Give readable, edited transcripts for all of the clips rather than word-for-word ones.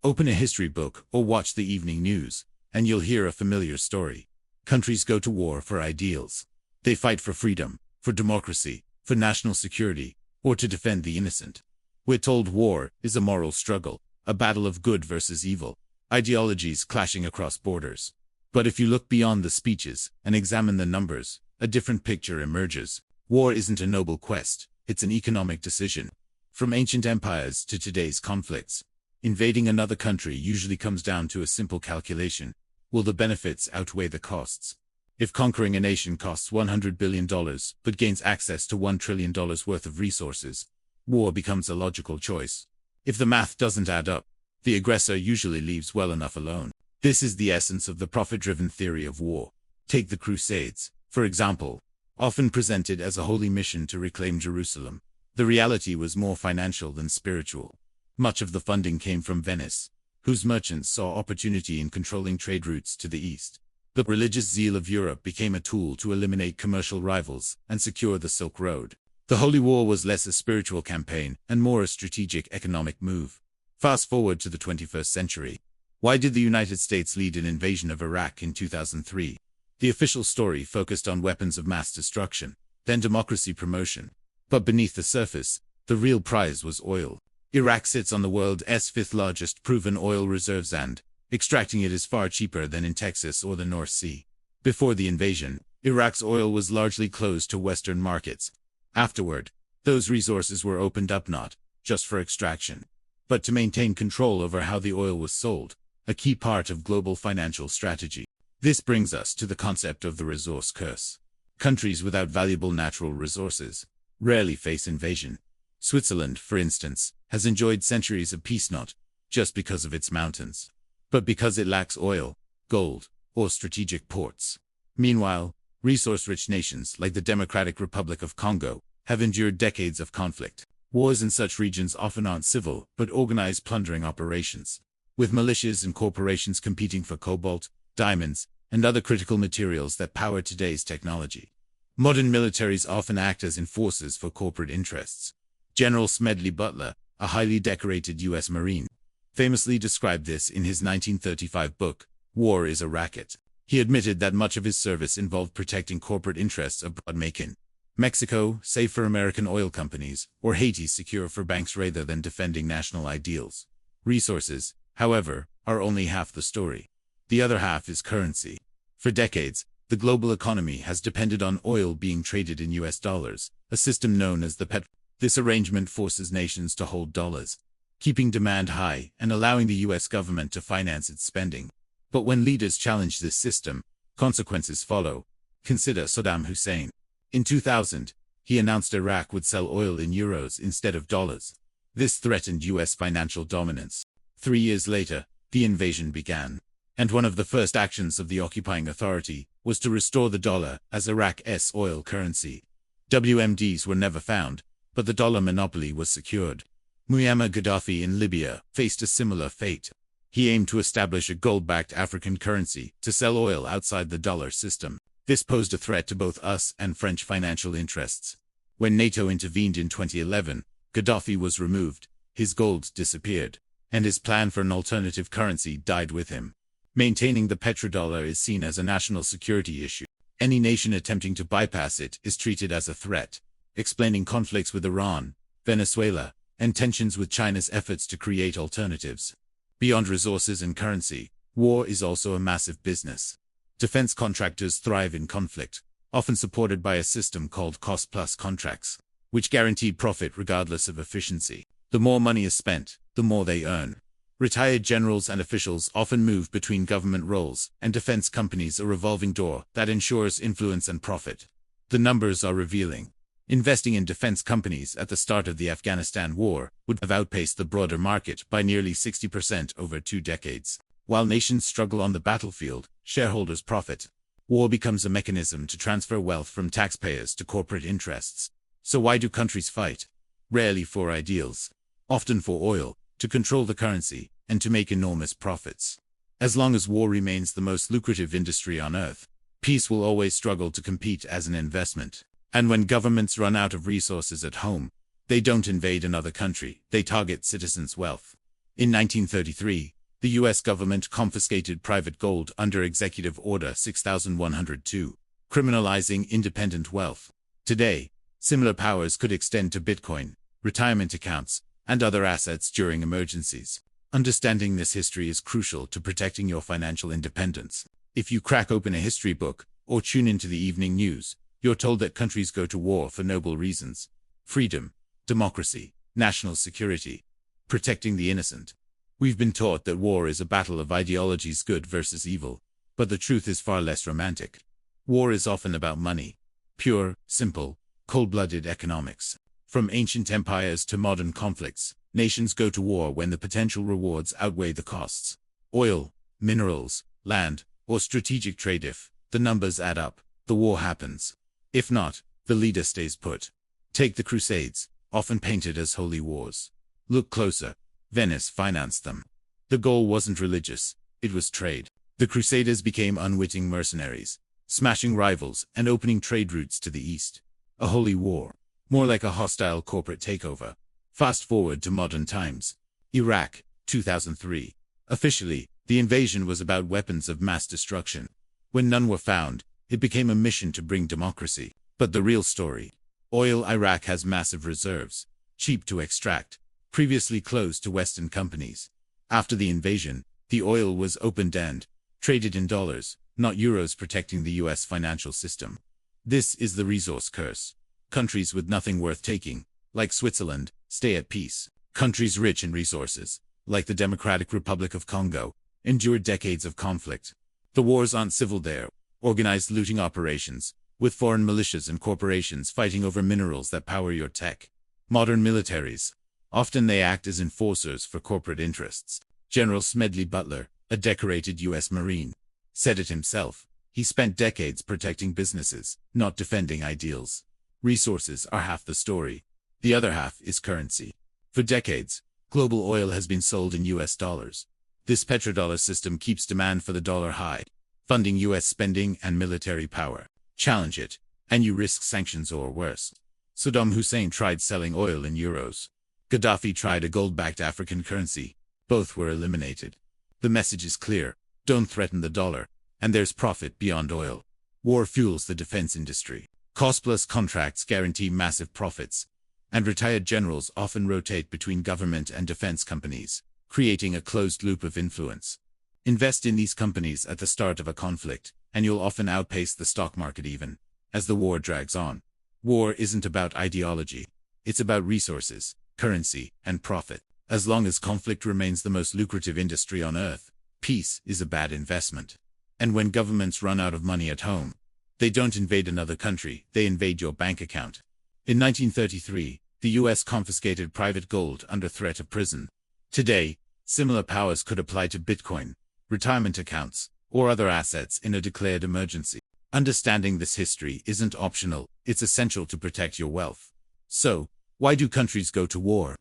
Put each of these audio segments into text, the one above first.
Open a history book or watch the evening news, and you'll hear a familiar story. Countries go to war for ideals. They fight for freedom, for democracy, for national security, or to defend the innocent. We're told war is a moral struggle, a battle of good versus evil, ideologies clashing across borders. But if you look beyond the speeches and examine the numbers, a different picture emerges. War isn't a noble quest, it's an economic decision. From ancient empires to today's conflicts, invading another country usually comes down to a simple calculation. Will the benefits outweigh the costs? If conquering a nation costs $100 billion but gains access to $1 trillion worth of resources, war becomes a logical choice. If the math doesn't add up, the aggressor usually leaves well enough alone. This is the essence of the profit-driven theory of war. Take the Crusades, for example, often presented as a holy mission to reclaim Jerusalem. The reality was more financial than spiritual. Much of the funding came from Venice, whose merchants saw opportunity in controlling trade routes to the east. The religious zeal of Europe became a tool to eliminate commercial rivals and secure the Silk Road. The Holy War was less a spiritual campaign and more a strategic economic move. Fast forward to the 21st century. Why did the United States lead an invasion of Iraq in 2003? The official story focused on weapons of mass destruction, then democracy promotion. But beneath the surface, the real prize was oil. Iraq sits on the world's fifth largest proven oil reserves, and extracting it is far cheaper than in Texas or the North Sea. Before the invasion, Iraq's oil was largely closed to Western markets. Afterward, those resources were opened up not just for extraction, but to maintain control over how the oil was sold, a key part of global financial strategy. This brings us to the concept of the resource curse. Countries without valuable natural resources rarely face invasion. Switzerland, for instance, has enjoyed centuries of peace not just because of its mountains, but because it lacks oil, gold, or strategic ports. Meanwhile, resource-rich nations like the Democratic Republic of Congo have endured decades of conflict. Wars in such regions often aren't civil, but organized plundering operations, with militias and corporations competing for cobalt, diamonds, and other critical materials that power today's technology. Modern militaries often act as enforcers for corporate interests. General Smedley Butler, a highly decorated U.S. Marine, famously described this in his 1935 book, War is a Racket. He admitted that much of his service involved protecting corporate interests abroad, making Mexico safe for American oil companies, or Haiti secure for banks rather than defending national ideals. Resources, however, are only half the story. The other half is currency. For decades, the global economy has depended on oil being traded in U.S. dollars, a system known as the petro. This arrangement forces nations to hold dollars, keeping demand high and allowing the U.S. government to finance its spending. But when leaders challenge this system, consequences follow. Consider Saddam Hussein. In 2000, he announced Iraq would sell oil in euros instead of dollars. This threatened U.S. financial dominance. 3 years later, the invasion began, and one of the first actions of the occupying authority was to restore the dollar as Iraq's oil currency. WMDs were never found, but the dollar monopoly was secured. Muammar Gaddafi in Libya faced a similar fate. He aimed to establish a gold-backed African currency to sell oil outside the dollar system. This posed a threat to both US and French financial interests. When NATO intervened in 2011, Gaddafi was removed, his gold disappeared, and his plan for an alternative currency died with him. Maintaining the petrodollar is seen as a national security issue. Any nation attempting to bypass it is treated as a threat, explaining conflicts with Iran, Venezuela, and tensions with China's efforts to create alternatives. Beyond resources and currency, war is also a massive business. Defense contractors thrive in conflict, often supported by a system called cost-plus contracts, which guarantee profit regardless of efficiency. The more money is spent, the more they earn. Retired generals and officials often move between government roles, and defense companies a revolving door that ensures influence and profit. The numbers are revealing. Investing in defense companies at the start of the Afghanistan war would have outpaced the broader market by nearly 60% over 2 decades. While nations struggle on the battlefield, shareholders profit. War becomes a mechanism to transfer wealth from taxpayers to corporate interests. So why do countries fight? Rarely for ideals. Often for oil, to control the currency, and to make enormous profits. As long as war remains the most lucrative industry on earth, peace will always struggle to compete as an investment. And when governments run out of resources at home, they don't invade another country, they target citizens' wealth. In 1933, the U.S. government confiscated private gold under Executive Order 6102, criminalizing independent wealth. Today, similar powers could extend to Bitcoin, retirement accounts, and other assets during emergencies. Understanding this history is crucial to protecting your financial independence. If you crack open a history book or tune into the evening news, you're told that countries go to war for noble reasons: freedom, democracy, national security, protecting the innocent. We've been taught that war is a battle of ideologies, good versus evil, but the truth is far less romantic. War is often about money. Pure, simple, cold-blooded economics. From ancient empires to modern conflicts, nations go to war when the potential rewards outweigh the costs. Oil, minerals, land, or strategic trade. If the numbers add up, the war happens. If not, the leader stays put. Take the Crusades, often painted as holy wars. Look closer. Venice financed them. The goal wasn't religious, it was trade. The Crusaders became unwitting mercenaries, smashing rivals and opening trade routes to the east. A holy war, more like a hostile corporate takeover. Fast forward to modern times. Iraq, 2003. Officially, the invasion was about weapons of mass destruction. When none were found, it became a mission to bring democracy. But the real story: oil. Iraq has massive reserves, cheap to extract, previously closed to Western companies. After the invasion, the oil was opened and traded in dollars, not euros, protecting the U.S. financial system. This is the resource curse. Countries with nothing worth taking, like Switzerland, stay at peace. Countries rich in resources, like the Democratic Republic of Congo, endure decades of conflict. The wars aren't civil there, organized looting operations, with foreign militias and corporations fighting over minerals that power your tech. Modern militaries. Often they act as enforcers for corporate interests. General Smedley Butler, a decorated U.S. Marine, said it himself. He spent decades protecting businesses, not defending ideals. Resources are half the story. The other half is currency. For decades, global oil has been sold in U.S. dollars. This petrodollar system keeps demand for the dollar high, funding U.S. spending and military power. Challenge it, and you risk sanctions or worse. Saddam Hussein tried selling oil in euros. Gaddafi tried a gold-backed African currency. Both were eliminated. The message is clear: don't threaten the dollar, and there's profit beyond oil. War fuels the defense industry. Cost-plus contracts guarantee massive profits, and retired generals often rotate between government and defense companies, creating a closed loop of influence. Invest in these companies at the start of a conflict, and you'll often outpace the stock market even as the war drags on. War isn't about ideology. It's about resources, currency, and profit. As long as conflict remains the most lucrative industry on earth, peace is a bad investment. And when governments run out of money at home, they don't invade another country, they invade your bank account. In 1933, the U.S. confiscated private gold under threat of prison. Today, similar powers could apply to Bitcoin, retirement accounts, or other assets in a declared emergency. Understanding this history isn't optional, it's essential to protect your wealth. So, why do countries go to war?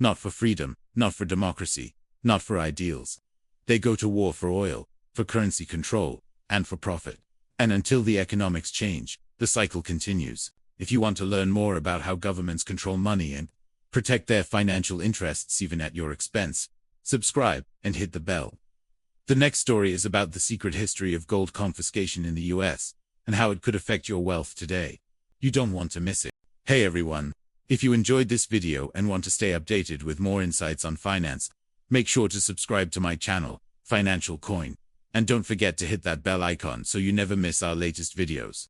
Not for freedom, not for democracy, not for ideals. They go to war for oil, for currency control, and for profit. And until the economics change, the cycle continues. If you want to learn more about how governments control money and protect their financial interests even at your expense, subscribe and hit the bell. The next story is about the secret history of gold confiscation in the US, and how it could affect your wealth today. You don't want to miss it. Hey everyone, if you enjoyed this video and want to stay updated with more insights on finance, make sure to subscribe to my channel, Financial Coin, and don't forget to hit that bell icon so you never miss our latest videos.